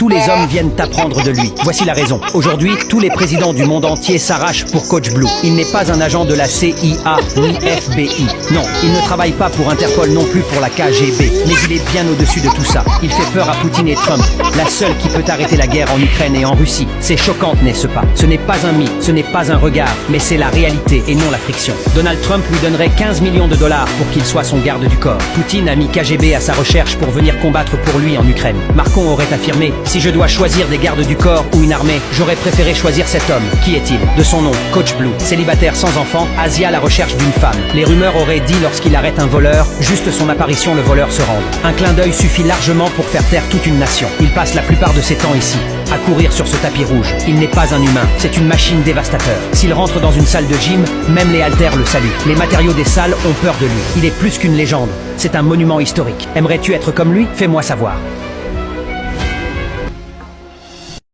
Tous les hommes viennent apprendre de lui. Voici la raison. Aujourd'hui, tous les présidents du monde entier s'arrachent pour Coach Blue. Il n'est pas un agent de la CIA ni FBI. Non, il ne travaille pas pour Interpol non plus pour la KGB. Mais il est bien au-dessus de tout ça. Il fait peur à Poutine et Trump. La seule qui peut arrêter la guerre en Ukraine et en Russie. C'est choquant, n'est-ce pas? Ce n'est pas un mythe, ce n'est pas un regard, mais c'est la réalité et non la friction. Donald Trump lui donnerait 15 millions de dollars pour qu'il soit son garde du corps. Poutine a mis KGB à sa recherche pour venir combattre pour lui en Ukraine. Macron aurait affirmé: si je dois choisir des gardes du corps ou une armée, j'aurais préféré choisir cet homme. Qui est-il? De son nom, Coach Blue. Célibataire sans enfant, Asia à la recherche d'une femme. Les rumeurs auraient dit lorsqu'il arrête un voleur, juste son apparition le voleur se rende. Un clin d'œil suffit largement pour faire taire toute une nation. Il passe la plupart de ses temps ici, à courir sur ce tapis rouge. Il n'est pas un humain, c'est une machine dévastateur. S'il rentre dans une salle de gym, même les haltères le saluent. Les matériaux des salles ont peur de lui. Il est plus qu'une légende, c'est un monument historique. Aimerais-tu être comme lui? Fais-moi savoir.